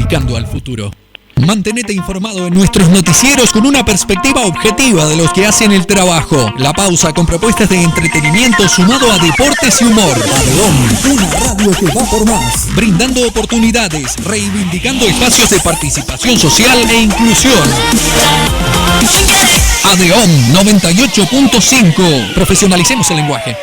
planificando al futuro. Mantenete informado en nuestros noticieros con una perspectiva objetiva de los que hacen el trabajo. La Pausa, con propuestas de entretenimiento sumado a deportes y humor. ADEON, una radio que va por más. Brindando oportunidades, reivindicando espacios de participación social e inclusión. ADEON 98.5. Profesionalicemos el lenguaje.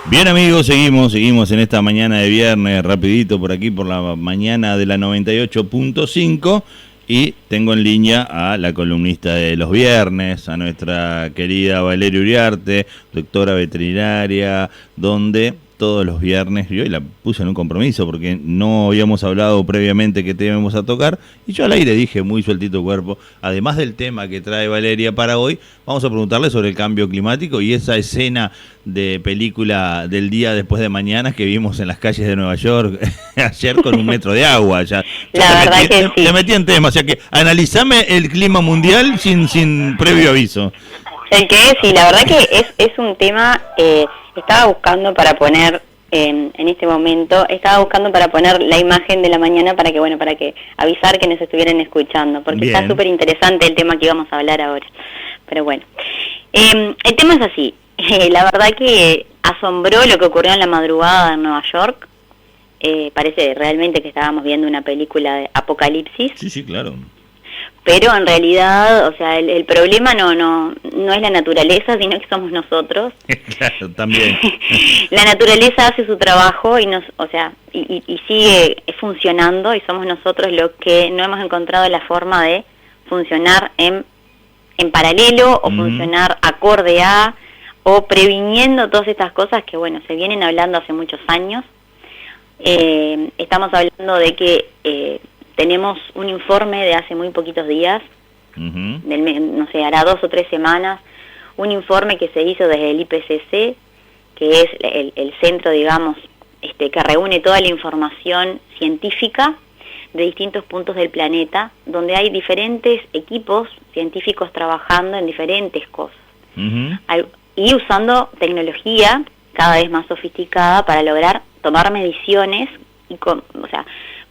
Bien, amigos, seguimos en esta mañana de viernes, rapidito por aquí, por la mañana de la 98.5. Y tengo en línea a la columnista de los viernes, a nuestra querida Valeria Uriarte, doctora veterinaria, donde todos los viernes, yo hoy la puse en un compromiso porque no habíamos hablado previamente qué tema íbamos a tocar, y yo al aire dije muy sueltito cuerpo, además del tema que trae Valeria para hoy, vamos a preguntarle sobre el cambio climático y esa escena de película del día después de mañana que vimos en las calles de Nueva York ayer con 1 metro de agua. Ya te metí en tema, o sea que analizame el clima mundial sin previo aviso. El que sí, la verdad que es un tema... Estaba buscando para poner, en este momento, la imagen de la mañana para que avisar que nos estuvieran escuchando, porque Bien. Está súper interesante el tema que íbamos a hablar ahora. Pero bueno, el tema es así. La verdad que asombró lo que ocurrió en la madrugada en Nueva York. Parece realmente que estábamos viendo una película de apocalipsis. Sí, claro. Pero en realidad, o sea, el problema no es la naturaleza, sino que somos nosotros. Claro, también. La naturaleza hace su trabajo y sigue funcionando, y somos nosotros los que no hemos encontrado la forma de funcionar en paralelo o funcionar acorde a, o previniendo todas estas cosas que, bueno, se vienen hablando hace muchos años. Estamos hablando de que tenemos un informe de hace muy poquitos días, hará 2 o 3 semanas, un informe que se hizo desde el IPCC, que es el centro, digamos, que reúne toda la información científica de distintos puntos del planeta, donde hay diferentes equipos científicos trabajando en diferentes cosas, y usando tecnología cada vez más sofisticada para lograr tomar mediciones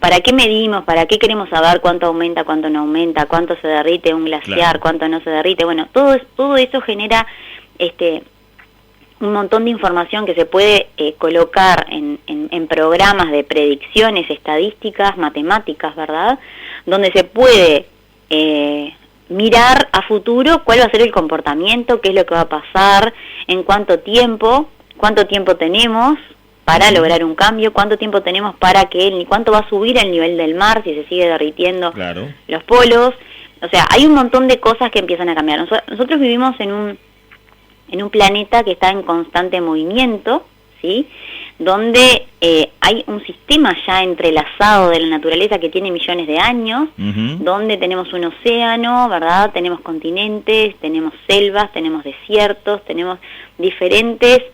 ¿para qué medimos? ¿Para qué queremos saber cuánto aumenta, cuánto no aumenta, cuánto se derrite un glaciar, claro, cuánto no se derrite? Bueno, todo eso genera un montón de información que se puede colocar en programas de predicciones estadísticas, matemáticas, ¿verdad? Donde se puede mirar a futuro cuál va a ser el comportamiento, qué es lo que va a pasar, en cuánto tiempo tenemos para lograr un cambio, cuánto tiempo tenemos cuánto va a subir el nivel del mar si se sigue derritiendo, claro, los polos. O sea, hay un montón de cosas que empiezan a cambiar. Nosotros vivimos en un planeta que está en constante movimiento, ¿sí? Donde hay un sistema ya entrelazado de la naturaleza que tiene millones de años, donde tenemos un océano, ¿verdad? Tenemos continentes, tenemos selvas, tenemos desiertos, tenemos diferentes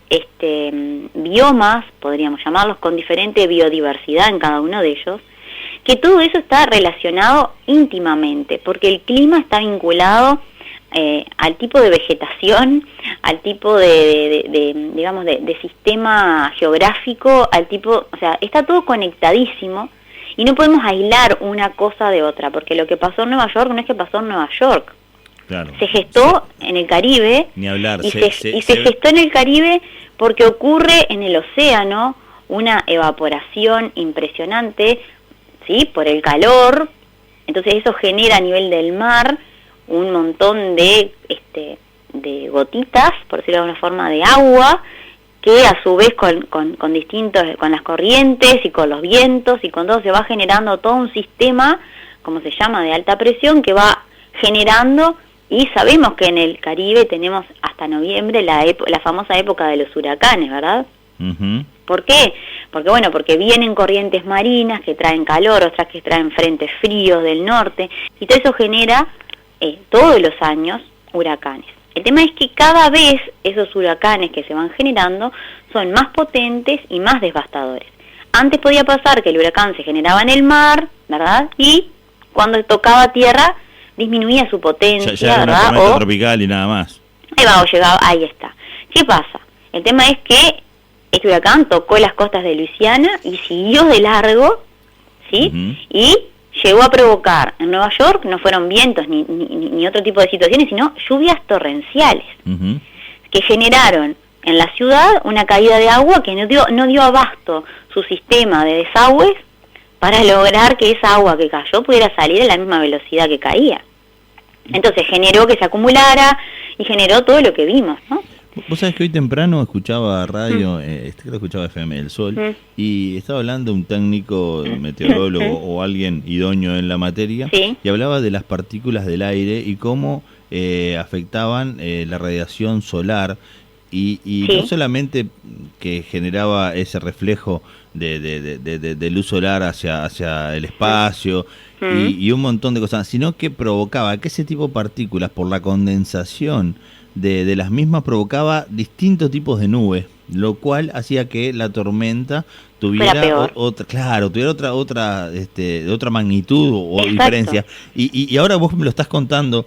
biomas, podríamos llamarlos, con diferente biodiversidad en cada uno de ellos, que todo eso está relacionado íntimamente, porque el clima está vinculado al tipo de vegetación, al tipo de sistema geográfico, o sea, está todo conectadísimo y no podemos aislar una cosa de otra, porque lo que pasó en Nueva York no es que pasó en Nueva York. Claro. Se gestó en el Caribe, ni hablar, y se gestó en el Caribe porque ocurre en el océano una evaporación impresionante, ¿sí? Por el calor. Entonces eso genera a nivel del mar un montón de gotitas, por decirlo de alguna forma, de agua, que a su vez con las corrientes y con los vientos y con todo se va generando todo un sistema, como se llama, de alta presión, que va generando, y sabemos que en el Caribe tenemos hasta noviembre la famosa época de los huracanes, ¿verdad? ¿Por qué? Porque vienen corrientes marinas que traen calor, otras que traen frentes fríos del norte, y todo eso genera todos los años huracanes. El tema es que cada vez esos huracanes que se van generando son más potentes y más devastadores. Antes podía pasar que el huracán se generaba en el mar, ¿verdad? Y cuando tocaba tierra disminuía su potencia, ya ¿verdad? Era una tormenta tropical y nada más. Ahí está. ¿Qué pasa? El tema es que este huracán tocó las costas de Luisiana y siguió de largo, ¿sí? Y llegó a provocar en Nueva York, no fueron vientos ni otro tipo de situaciones, sino lluvias torrenciales, que generaron en la ciudad una caída de agua que no dio abasto su sistema de desagües para lograr que esa agua que cayó pudiera salir a la misma velocidad que caía. Entonces generó que se acumulara y generó todo lo que vimos, ¿no? Vos sabés que hoy temprano escuchaba radio, creo que escuchaba FM El Sol, y estaba hablando un técnico, meteorólogo o alguien idóneo en la materia, ¿sí? Y hablaba de las partículas del aire y cómo afectaban la radiación solar y ¿sí? No solamente que generaba ese reflejo de luz solar hacia el espacio y un montón de cosas, sino que provocaba que ese tipo de partículas, por la condensación de las mismas, provocaba distintos tipos de nubes, lo cual hacía que la tormenta tuviera otra magnitud o diferencia. Y ahora vos me lo estás contando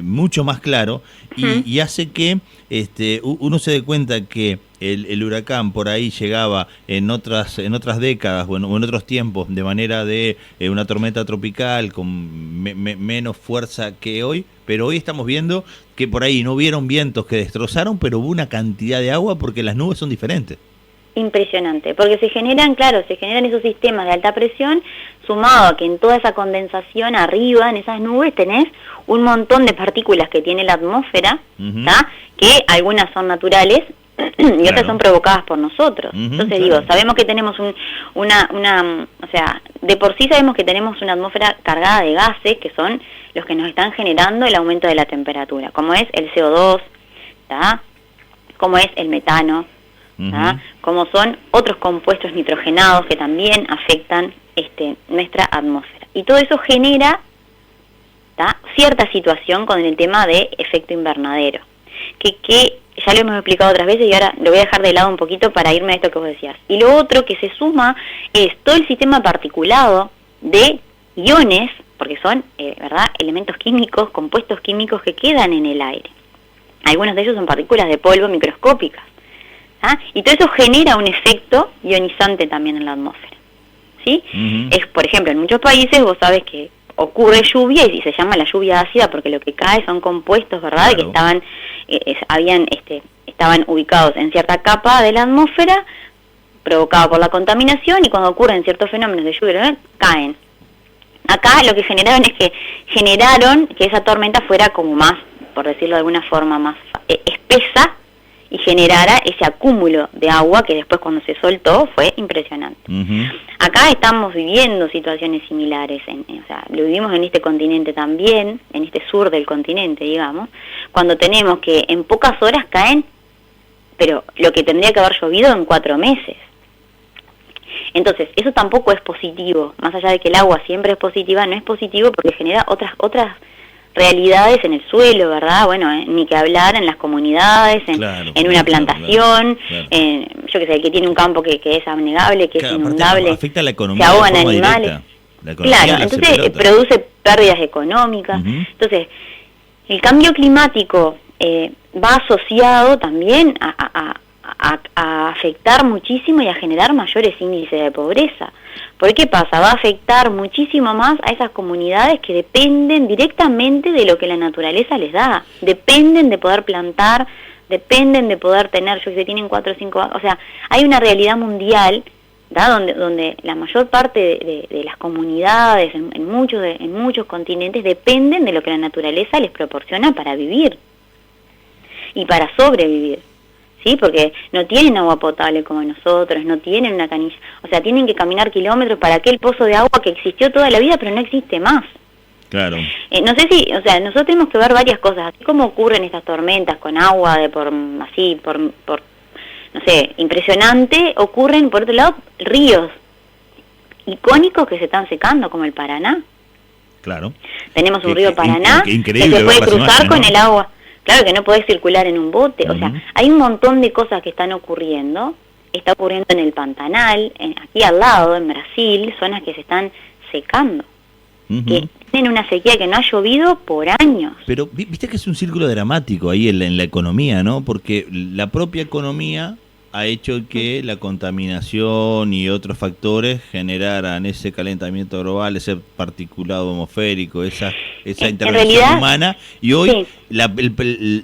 mucho más claro y hace que uno se dé cuenta que el huracán por ahí llegaba en otras décadas o en otros tiempos de manera de una tormenta tropical con menos fuerza que hoy, pero hoy estamos viendo que por ahí no hubieron vientos que destrozaron, pero hubo una cantidad de agua porque las nubes son diferentes. Impresionante, porque se generan esos sistemas de alta presión, sumado a que en toda esa condensación arriba, en esas nubes, tenés un montón de partículas que tiene la atmósfera, que algunas son naturales y otras son provocadas por nosotros. Entonces sabemos que tenemos de por sí sabemos que tenemos una atmósfera cargada de gases que son los que nos están generando el aumento de la temperatura, como es el CO2, ¿tá? Como es el metano, como son otros compuestos nitrogenados que también afectan nuestra atmósfera. Y todo eso genera cierta situación con el tema de efecto invernadero, que ya lo hemos explicado otras veces y ahora lo voy a dejar de lado un poquito para irme a esto que vos decías. Y lo otro que se suma es todo el sistema particulado de iones, porque son ¿verdad? Elementos químicos, compuestos químicos que quedan en el aire. Algunos de ellos son partículas de polvo microscópicas. Y todo eso genera un efecto ionizante también en la atmósfera, ¿sí? Es, por ejemplo, en muchos países vos sabés que ocurre lluvia y se llama la lluvia ácida porque lo que cae son compuestos, ¿verdad? Claro. Que estaban ubicados en cierta capa de la atmósfera provocada por la contaminación, y cuando ocurren ciertos fenómenos de lluvia caen. Acá lo que generaron que esa tormenta fuera como más, por decirlo de alguna forma, más espesa, y generara ese acúmulo de agua que después cuando se soltó fue impresionante. Acá estamos viviendo situaciones similares, lo vivimos en este continente también, en este sur del continente, digamos, cuando tenemos que en pocas horas caen, pero lo que tendría que haber llovido en 4 meses. Entonces, eso tampoco es positivo, más allá de que el agua siempre es positiva, no es positivo porque genera otras realidades en el suelo, ¿verdad? Bueno, ni que hablar en las comunidades, en una plantación, yo qué sé, el que tiene un campo que es abnegable, que es inundable, afecta la economía, se ahogan animales. Entonces produce pérdidas económicas. Entonces, el cambio climático va asociado también a afectar muchísimo y a generar mayores índices de pobreza. ¿Por qué pasa? Va a afectar muchísimo más a esas comunidades que dependen directamente de lo que la naturaleza les da. Dependen de poder plantar, dependen de poder tener, tienen 4 o 5... O sea, hay una realidad mundial, ¿verdad? donde la mayor parte de las comunidades en muchos continentes dependen de lo que la naturaleza les proporciona para vivir y para sobrevivir. ¿Sí? Porque no tienen agua potable como nosotros, no tienen una canilla, o sea, tienen que caminar kilómetros para aquel pozo de agua que existió toda la vida, pero no existe más. Claro. No sé si, nosotros tenemos que ver varias cosas, así como ocurren estas tormentas con agua no sé, impresionante, ocurren por otro lado ríos icónicos que se están secando, como el Paraná. Claro. Tenemos un río Paraná que se puede cruzar con el agua. Claro que no podés circular en un bote, o sea, hay un montón de cosas que están ocurriendo. Está ocurriendo en el Pantanal, aquí al lado, en Brasil, zonas que se están secando, que tienen una sequía que no ha llovido por años. Pero viste que es un círculo dramático ahí en la economía, ¿no? Porque la propia economía ha hecho que la contaminación y otros factores generaran ese calentamiento global, ese particulado atmosférico, esa intervención realidad, humana, y hoy sí,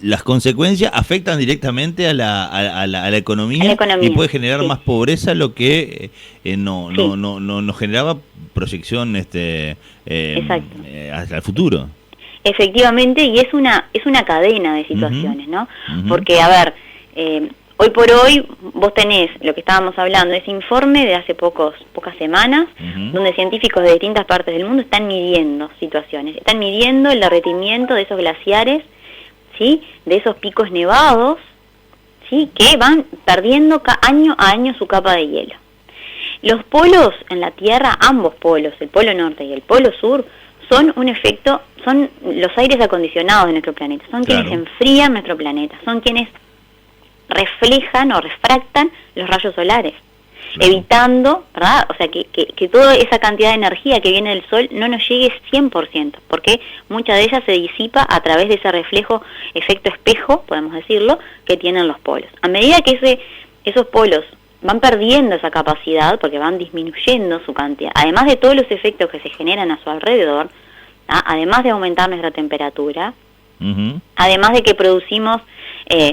las consecuencias afectan directamente a la economía, y puede generar más pobreza, lo que no generaba proyección hacia el futuro. Efectivamente, y es una cadena de situaciones, ¿no? Porque, a ver, hoy por hoy vos tenés lo que estábamos hablando, ese informe de hace pocas semanas, donde científicos de distintas partes del mundo están midiendo situaciones, están midiendo el derretimiento de esos glaciares, ¿sí? De esos picos nevados, ¿sí? Que van perdiendo año a año su capa de hielo. Los polos en la Tierra, ambos polos, el polo norte y el polo sur, son un efecto, son los aires acondicionados de nuestro planeta, son quienes enfrían nuestro planeta, son quienes reflejan o refractan los rayos solares, evitando, ¿verdad? O sea, que toda esa cantidad de energía que viene del sol no nos llegue 100%, porque mucha de ella se disipa a través de ese reflejo, efecto espejo, podemos decirlo, que tienen los polos. A medida que esos polos van perdiendo esa capacidad, porque van disminuyendo su cantidad, además de todos los efectos que se generan a su alrededor, además de aumentar nuestra temperatura, además de que producimos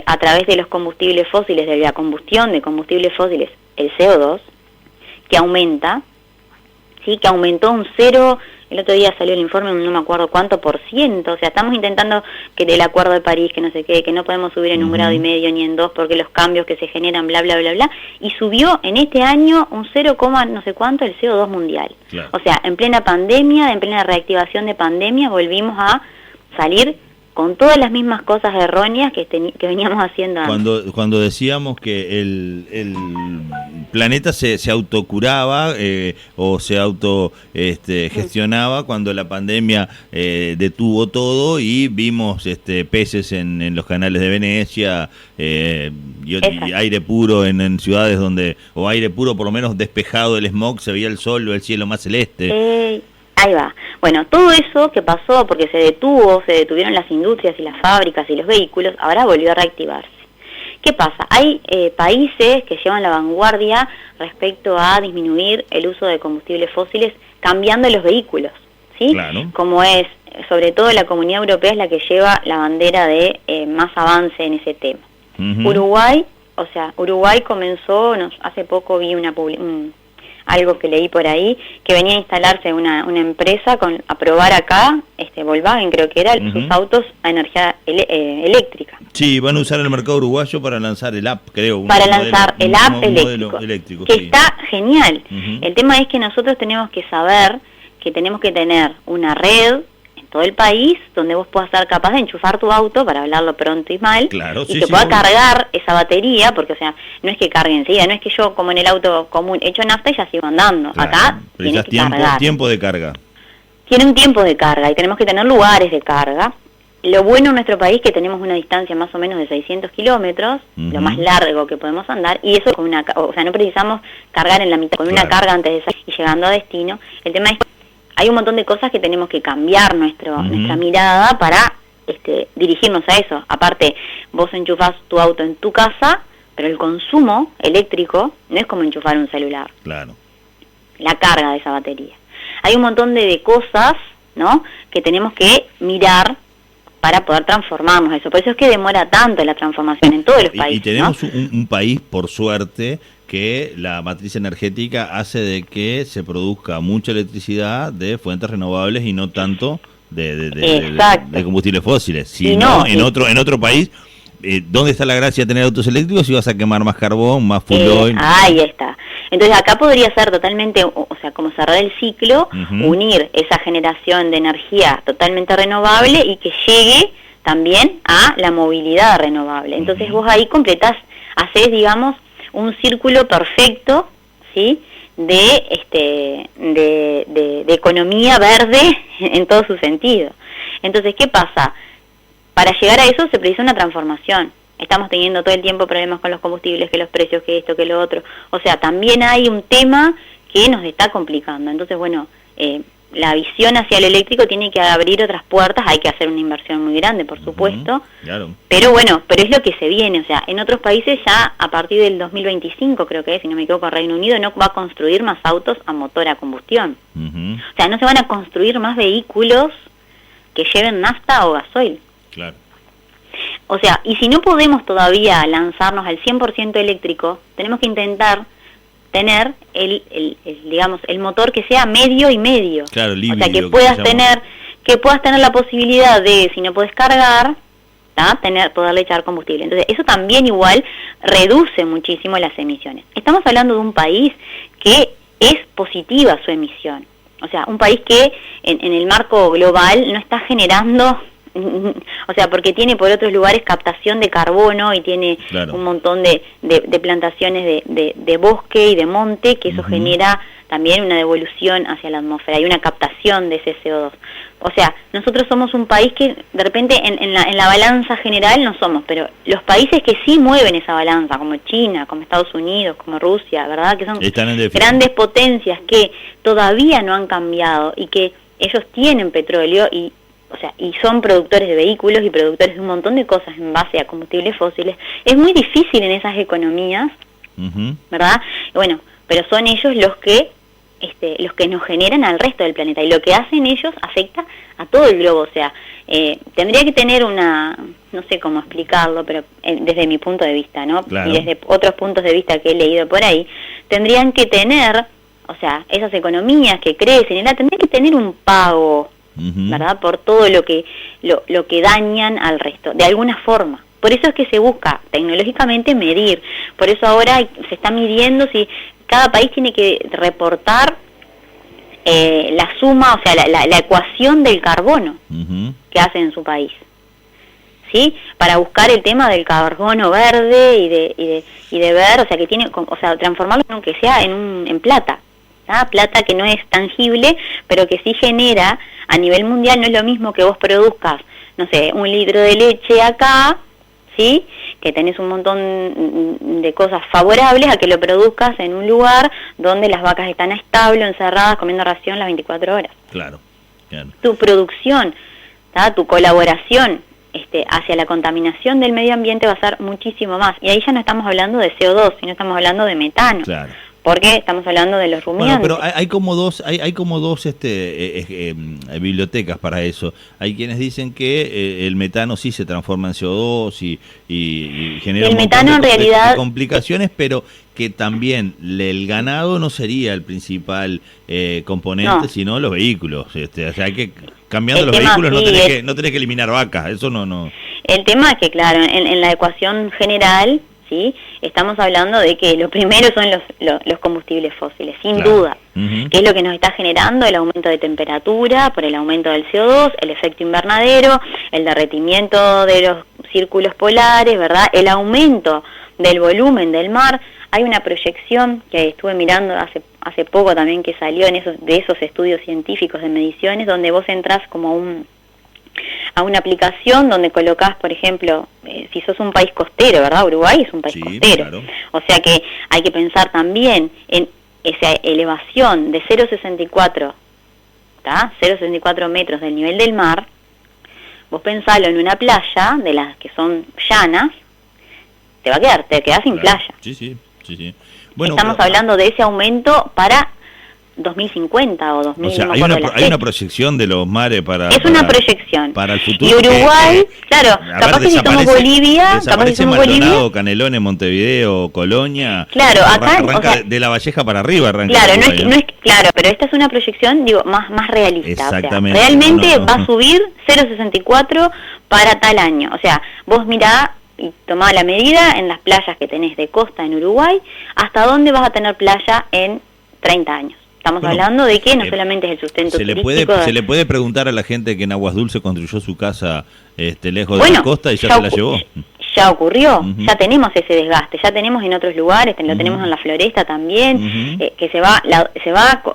a través de los combustibles fósiles, de la combustión de combustibles fósiles, el CO2, que aumenta, ¿sí? Que aumentó el otro día salió el informe, no me acuerdo cuánto %, o sea, estamos intentando que del Acuerdo de París, que no sé qué, que no podemos subir en 1,5 grados ni en 2, porque los cambios que se generan, bla, bla, bla, bla, y subió en este año un 0, no sé cuánto el CO2 mundial. Claro. O sea, en plena pandemia, en plena reactivación de pandemia, volvimos a salir con todas las mismas cosas erróneas que veníamos haciendo antes. Cuando decíamos que el planeta se autocuraba o se gestionaba, cuando la pandemia detuvo todo y vimos peces en los canales de Venecia y aire puro en ciudades o aire puro por lo menos despejado del smog, se veía el sol o el cielo más celeste. Ahí va. Bueno, todo eso que pasó porque se detuvieron las industrias y las fábricas y los vehículos, ahora volvió a reactivarse. ¿Qué pasa? Hay países que llevan la vanguardia respecto a disminuir el uso de combustibles fósiles cambiando los vehículos, ¿sí? Claro. Como es, sobre todo la Comunidad Europea es la que lleva la bandera de más avance en ese tema. Uruguay comenzó, hace poco vi algo que leí por ahí, que venía a instalarse una empresa a probar acá, Volkswagen creo que era, sus autos a energía eléctrica. Sí, van a usar el mercado uruguayo para lanzar el app, creo. Para lanzar el app eléctrico, que está genial. El tema es que nosotros tenemos que saber que tenemos que tener una red todo el país, donde vos puedas ser capaz de enchufar tu auto, para hablarlo pronto y mal, y que pueda cargar esa batería, porque, o sea, no es que cargue enseguida, no es que yo, como en el auto común, echo nafta y ya sigo andando. Claro, acá tiene que cargar. Tiempo de carga. Tiene un tiempo de carga, y tenemos que tener lugares de carga. Lo bueno en nuestro país es que tenemos una distancia más o menos de 600 kilómetros, lo más largo que podemos andar, y eso no precisamos cargar en la mitad, con una carga antes de salir y llegando a destino. El tema es que hay un montón de cosas que tenemos que cambiar nuestra mirada para dirigirnos a eso. Aparte, vos enchufás tu auto en tu casa, pero el consumo eléctrico no es como enchufar un celular. Claro. La carga de esa batería. Hay un montón de cosas, ¿no?, que tenemos que mirar para poder transformarnos eso. Por eso es que demora tanto la transformación en todos los países. Y tenemos, ¿no?, un país, por suerte, que la matriz energética hace de que se produzca mucha electricidad de fuentes renovables y no tanto de combustibles fósiles. Si en otro país, ¿dónde está la gracia de tener autos eléctricos si vas a quemar más carbón, más fuel oil? Ahí está. Entonces acá podría ser totalmente, o sea, como cerrar el ciclo, unir esa generación de energía totalmente renovable y que llegue también a la movilidad renovable. Entonces vos ahí hacés, digamos, un círculo perfecto, ¿sí?, de economía verde en todo su sentido. Entonces, ¿qué pasa? Para llegar a eso se precisa una transformación. Estamos teniendo todo el tiempo problemas con los combustibles, que los precios, que esto, que lo otro. O sea, también hay un tema que nos está complicando. Entonces, bueno, la visión hacia el eléctrico tiene que abrir otras puertas, hay que hacer una inversión muy grande, por supuesto, claro. Pero bueno, pero es lo que se viene, o sea, en otros países ya a partir del 2025, creo que es, si no me equivoco, Reino Unido no va a construir más autos a motor a combustión. O sea, no se van a construir más vehículos que lleven nafta o gasoil. Claro. O sea, y si no podemos todavía lanzarnos al 100% eléctrico, tenemos que intentar tener digamos, el motor que sea medio y medio. Claro, o sea, que puedas tener la posibilidad de, si no puedes cargar, poderle echar combustible. Entonces, eso también igual reduce muchísimo las emisiones. Estamos hablando de un país que es positiva su emisión. O sea, un país que en el marco global no está generando, o sea, porque tiene por otros lugares captación de carbono y tiene un montón de plantaciones de bosque y de monte, que eso genera también una devolución hacia la atmósfera y una captación de ese CO2. O sea, nosotros somos un país que de repente en la balanza general no somos, pero los países que sí mueven esa balanza, como China, como Estados Unidos, como Rusia, ¿verdad? Que son grandes potencias que todavía no han cambiado y que ellos tienen petróleo y son productores de vehículos y productores de un montón de cosas en base a combustibles fósiles. Es muy difícil en esas economías, ¿verdad? Bueno, pero son ellos los que nos generan al resto del planeta, y lo que hacen ellos afecta a todo el globo. O sea, tendría que tener no sé cómo explicarlo, pero desde mi punto de vista, ¿no? Claro. Y desde otros puntos de vista que he leído por ahí, tendrían que tener, o sea, esas economías que crecen, tendrían que tener un pago, ¿verdad? Por todo lo que dañan al resto, de alguna forma. Por eso es que se busca tecnológicamente medir. Por eso ahora se está midiendo si cada país tiene que reportar la suma, o sea, la ecuación del carbono que hace en su país, ¿sí? Para buscar el tema del carbono verde y de ver, o sea, que tiene, o sea, transformarlo en que sea en plata. Plata que no es tangible, pero que sí genera a nivel mundial. No es lo mismo que vos produzcas, no sé, 1 litro de leche acá, ¿sí? Que tenés un montón de cosas favorables, a que lo produzcas en un lugar donde las vacas están a establo, encerradas, comiendo ración las 24 horas. Claro. Tu producción, tu colaboración hacia la contaminación del medio ambiente va a ser muchísimo más. Y ahí ya no estamos hablando de CO2, sino estamos hablando de metano. Claro. Porque estamos hablando de los rumiantes. Bueno, pero hay como dos bibliotecas para eso. Hay quienes dicen que el metano sí se transforma en CO2 y genera el metano en realidad de complicaciones, pero que también el ganado no sería el principal componente, sino los vehículos. O sea, que cambiando los vehículos no tenés que eliminar vacas, eso no. El tema es que, claro, en la ecuación general, ¿sí? Estamos hablando de que lo primero son los combustibles fósiles, sin duda, que es lo que nos está generando el aumento de temperatura por el aumento del CO2, el efecto invernadero, el derretimiento de los círculos polares, ¿verdad? El aumento del volumen del mar. Hay una proyección que estuve mirando hace poco también, que salió de esos estudios científicos de mediciones, donde vos entras como a una aplicación donde colocás, por ejemplo, si sos un país costero, ¿verdad? Uruguay es un país costero. Claro. O sea que hay que pensar también en esa elevación de 0,64, 0,64 metros del nivel del mar. Vos pensalo en una playa, de las que son llanas, te quedás sin playa. Sí. Bueno, estamos hablando de ese aumento para 2050 o 2000. O sea, hay una proyección de los mares para... Es una proyección. Para el futuro. Y Uruguay, claro, capaz que si somos Bolivia... Maldonado, Canelones, Montevideo, Colonia... Claro, acá... Arranca de La Valleja para arriba, arranca. Claro, no es claro, pero esta es una proyección, más realista. Exactamente. O sea, realmente va a subir 0,64 para tal año. O sea, vos mirá y tomá la medida en las playas que tenés de costa en Uruguay, hasta dónde vas a tener playa en 30 años. Estamos hablando de que no solamente es el sustento turístico. Se le puede preguntar a la gente que en Aguas Dulces construyó su casa lejos de la costa y ya se la llevó. Ya ocurrió, ya tenemos ese desgaste, ya tenemos en otros lugares, lo tenemos en la Floresta también, que se va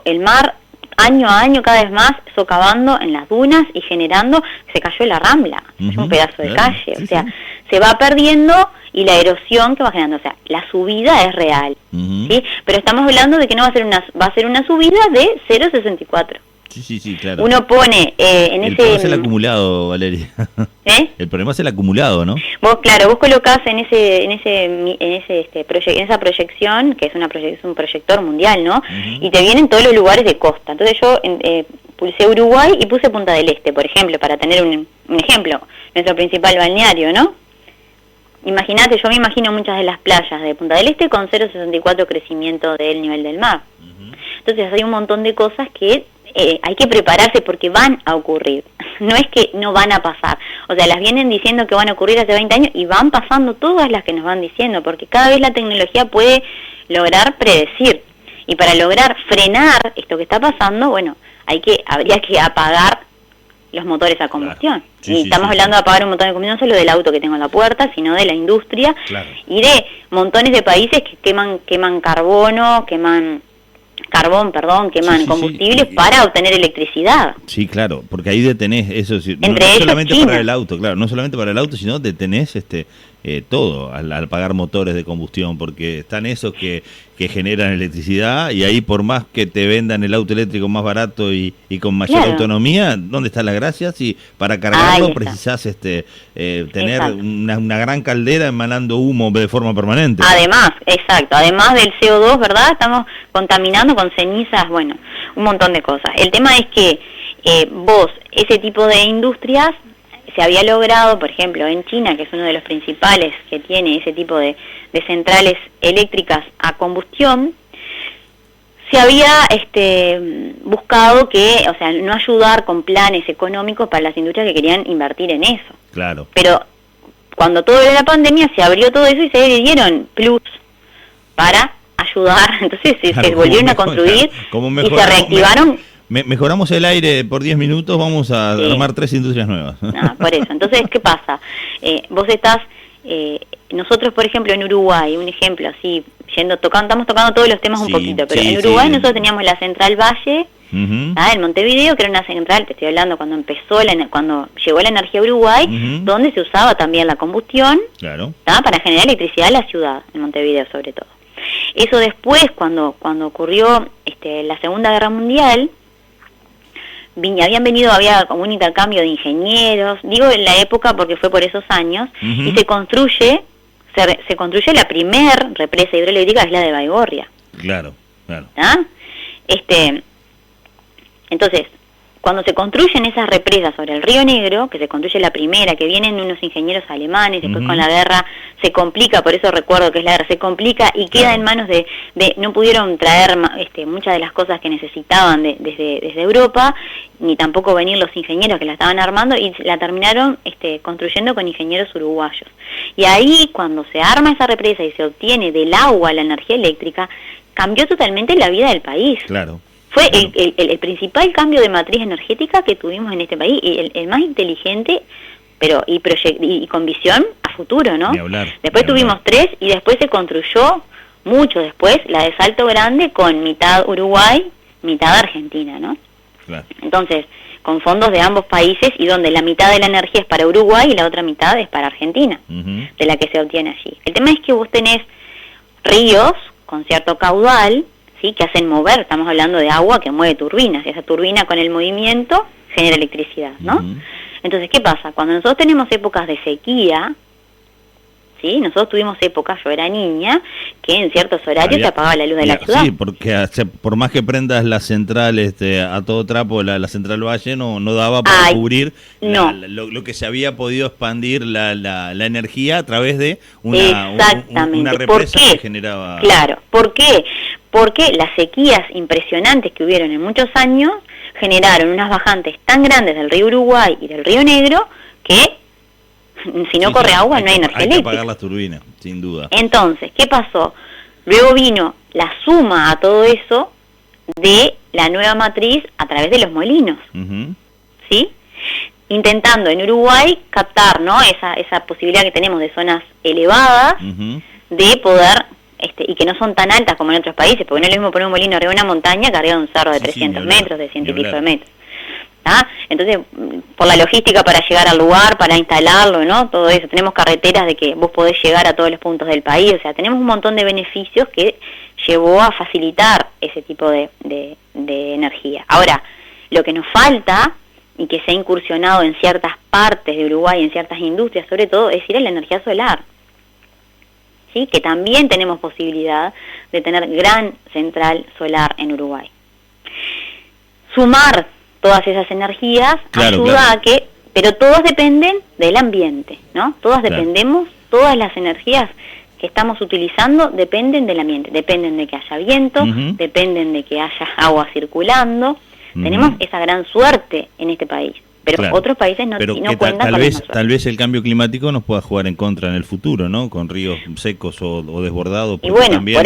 el mar año a año cada vez más socavando en las dunas y generando, se cayó la Rambla, es un pedazo de calle, o sea, se va perdiendo y la erosión que va generando, o sea, la subida es real, ¿sí? Pero estamos hablando de que no va a ser va a ser una subida de 0,64. Sí, claro. Uno pone el problema es el acumulado, Valeria. El problema es el acumulado, ¿no? Vos colocás en esa proyección, que es un proyector mundial, ¿no? Y te vienen todos los lugares de costa. Entonces yo pulsé Uruguay y puse Punta del Este, por ejemplo, para tener un ejemplo, nuestro principal balneario, ¿no? Imagínate, yo me imagino muchas de las playas de Punta del Este con 0,64 crecimiento del nivel del mar. Entonces hay un montón de cosas que hay que prepararse porque van a ocurrir. No es que no van a pasar. O sea, las vienen diciendo que van a ocurrir hace 20 años y van pasando todas las que nos van diciendo, porque cada vez la tecnología puede lograr predecir. Y para lograr frenar esto que está pasando, bueno, habría que apagar los motores a combustión. Claro. Y estamos hablando de apagar un motor de combustión no solo del auto que tengo en la puerta, sino de la industria y de montones de países que queman combustibles para obtener electricidad. Sí, claro, porque ahí detenés eso, no solamente para el auto, claro, no solamente para el auto, sino detenés todo al apagar motores de combustión, porque están esos que generan electricidad y ahí por más que te vendan el auto eléctrico más barato y con mayor autonomía, ¿dónde está la gracia? Si para cargarlo precisás tener una gran caldera emanando humo de forma permanente. Además del CO2, ¿verdad? Estamos contaminando con cenizas, bueno, un montón de cosas. El tema es que ese tipo de industrias se había logrado, por ejemplo, en China, que es uno de los principales que tiene ese tipo de centrales eléctricas a combustión, se había buscado no ayudar con planes económicos para las industrias que querían invertir en eso. Claro. Pero cuando todo la pandemia se abrió todo eso y se le dieron plus para ayudar, entonces se volvieron a construir y se reactivaron. Mejoramos el aire por 10 minutos, vamos a armar 3 industrias nuevas. Por eso. Entonces, ¿qué pasa? Vos estás, nosotros, por ejemplo, en Uruguay, un ejemplo así, estamos tocando todos los temas un poquito, pero en Uruguay nosotros teníamos la Central Valle, en Montevideo, que era una central, te estoy hablando cuando cuando llegó la energía a Uruguay, donde se usaba también la combustión, para generar electricidad en la ciudad, en Montevideo sobre todo. Eso después, cuando ocurrió la Segunda Guerra Mundial, había como un intercambio de ingenieros, digo en la época porque fue por esos años, y se construye la primer represa hidroeléctrica, es la de Baigorria. Claro. Entonces, cuando se construyen esas represas sobre el Río Negro, que se construye la primera, que vienen unos ingenieros alemanes, después con la guerra se complica, por eso recuerdo que es la guerra, se complica y queda en manos de no pudieron traer muchas de las cosas que necesitaban desde Europa, ni tampoco venir los ingenieros que la estaban armando, y la terminaron construyendo con ingenieros uruguayos. Y ahí, cuando se arma esa represa y se obtiene del agua la energía eléctrica, cambió totalmente la vida del país. Claro. Fue el principal cambio de matriz energética que tuvimos en este país, y el más inteligente, pero y con visión a futuro, ¿no? Después tuvimos 3 y después se construyó, mucho después, la de Salto Grande con mitad Uruguay, mitad Argentina, ¿no? Claro. Entonces, con fondos de ambos países y donde la mitad de la energía es para Uruguay y la otra mitad es para Argentina, de la que se obtiene allí. El tema es que vos tenés ríos con cierto caudal, que hacen mover, estamos hablando de agua que mueve turbinas, y esa turbina con el movimiento genera electricidad, ¿no? Entonces, ¿qué pasa? Cuando nosotros tenemos épocas de sequía, nosotros tuvimos épocas, yo era niña, que en ciertos horarios se apagaba la luz de la ciudad. Sí, porque por más que prendas la central a todo trapo, la Central Valle no daba para cubrir lo que se había podido expandir la energía a través de una represa que generaba... Claro, ¿por qué? Porque las sequías impresionantes que hubieron en muchos años generaron unas bajantes tan grandes del río Uruguay y del río Negro que si no corre agua no hay energía eléctrica. Hay que apagar las turbinas, sin duda. Entonces, ¿qué pasó? Luego vino la suma a todo eso de la nueva matriz a través de los molinos, ¿sí? Intentando en Uruguay captar, ¿no?, esa posibilidad que tenemos de zonas elevadas, de poder... y que no son tan altas como en otros países, porque no es lo mismo poner un molino arriba de una montaña que arriba de un cerro de 300 metros, de 100 y pico de metros. Entonces, por la logística para llegar al lugar, para instalarlo, ¿no? Todo eso, tenemos carreteras de que vos podés llegar a todos los puntos del país, o sea, tenemos un montón de beneficios que llevó a facilitar ese tipo de energía. Ahora, Lo que nos falta, y que se ha incursionado en ciertas partes de Uruguay, en ciertas industrias sobre todo, es ir a la energía solar. ¿Sí? Que también tenemos posibilidad de tener gran central solar en Uruguay. Sumar todas esas energías ayuda a que, pero todas dependen del ambiente, ¿no? Todas dependemos, todas las energías que estamos utilizando dependen del ambiente, dependen de que haya viento, dependen de que haya agua circulando. Tenemos esa gran suerte en este país, pero otros países no cuentan con esa suerte. Tal vez el cambio climático nos pueda jugar en contra en el futuro, ¿no? Con ríos secos o desbordados. Y bueno, también,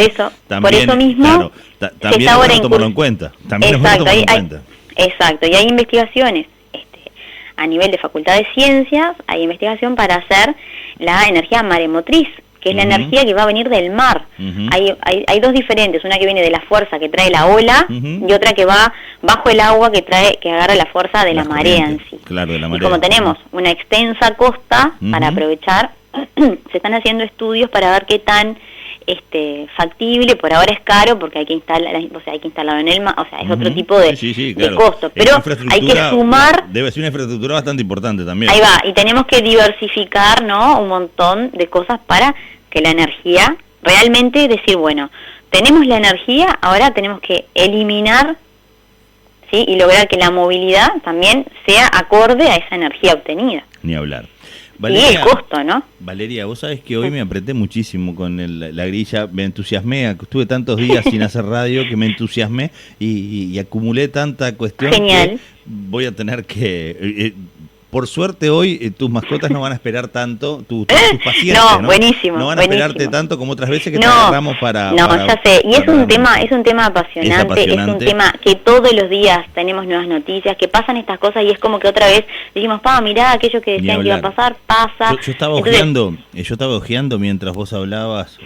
por eso mismo también es bueno tomarlo en cuenta. Exacto, y hay investigaciones a nivel de Facultad de Ciencias, hay investigación para hacer la energía maremotriz, que es la energía que va a venir del mar. Hay dos diferentes, una que viene de la fuerza que trae la ola y otra que va bajo el agua que agarra la fuerza de la marea en sí. Claro, de la marea. Y como tenemos una extensa costa para aprovechar, se están haciendo estudios para ver qué tan factible. Por ahora es caro porque hay que instalarlo en el mar, es otro tipo de costo, pero hay que sumar. Debe ser una infraestructura bastante importante también. Ahí va, y tenemos que diversificar, ¿no? Un montón de cosas para que la energía realmente decir, bueno, tenemos la energía, ahora tenemos que eliminar, ¿sí? Y lograr que la movilidad también sea acorde a esa energía obtenida. Ni hablar. Valeria, y el costo, ¿no? Valeria, vos sabés que hoy me apreté muchísimo con la grilla, me entusiasmé, estuve tantos días sin hacer radio que me entusiasmé y acumulé tanta cuestión. Genial. Que voy a tener que... por suerte hoy tus mascotas no van a esperar tanto, tus pacientes, ¿no? Buenísimo. No van a esperarte tanto como otras veces que te agarramos para... Ya sé, y es un tema apasionante, es un tema que todos los días tenemos nuevas noticias, que pasan estas cosas y es como que otra vez decimos, mirá, aquello que decían que iba a pasar, pasa. Yo estaba ojeando mientras vos hablabas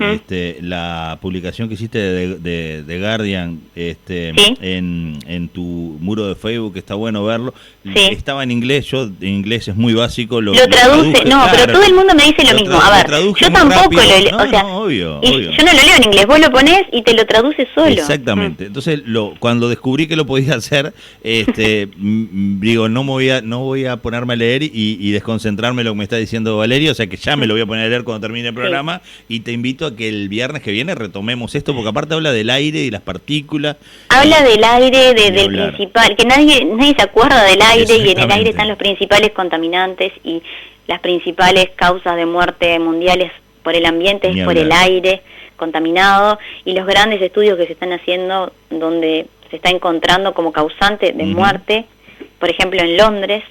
la publicación que hiciste de Guardian en tu muro de Facebook, está bueno verlo. Sí. Estaba en inglés, yo en inglés es muy básico. Lo traduce, pero todo el mundo me dice lo mismo. A ver, yo tampoco lo leo, obvio. Yo no lo leo en inglés, vos lo ponés y te lo traduce solo. Exactamente. Entonces, cuando descubrí que lo podía hacer, digo, no voy a ponerme a leer y desconcentrarme en lo que me está diciendo Valeria, o sea que ya me lo voy a poner a leer cuando termine el programa, y te invito a que el viernes que viene retomemos esto, porque aparte habla del aire y las partículas. Habla del aire, del principal, que nadie se acuerda del aire, y en el aire están los principales contaminantes y las principales causas de muerte mundiales por el ambiente es por el aire contaminado, y los grandes estudios que se están haciendo donde se está encontrando como causante de muerte, por ejemplo en Londres,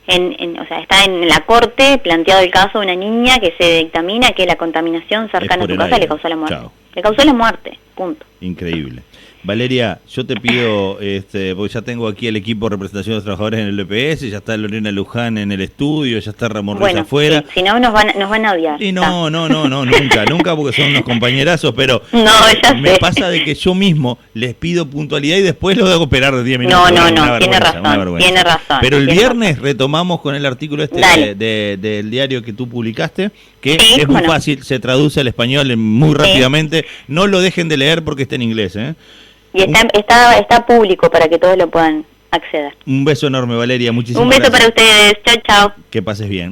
está en la corte planteado el caso de una niña que se dictamina que la contaminación cercana a su casa le causó la muerte. Le causó la muerte, punto. Increíble. Valeria, yo te pido, porque ya tengo aquí el equipo de representación de los trabajadores en el EPS, ya está Lorena Luján en el estudio, ya está Ramón Ruiz afuera. Si no nos van a odiar. Y no, nunca, porque son unos compañerazos, pero me pasa de que yo mismo les pido puntualidad y después lo hago esperar de 10 minutos. No, tiene razón. Pero el viernes retomamos con el artículo del diario que tú publicaste, que es muy fácil, se traduce al español muy rápidamente, no lo dejen de leer porque está en inglés, Y está público para que todos lo puedan acceder. Un beso enorme, Valeria. Muchísimas gracias. Un beso para ustedes. Chao. Que pases bien.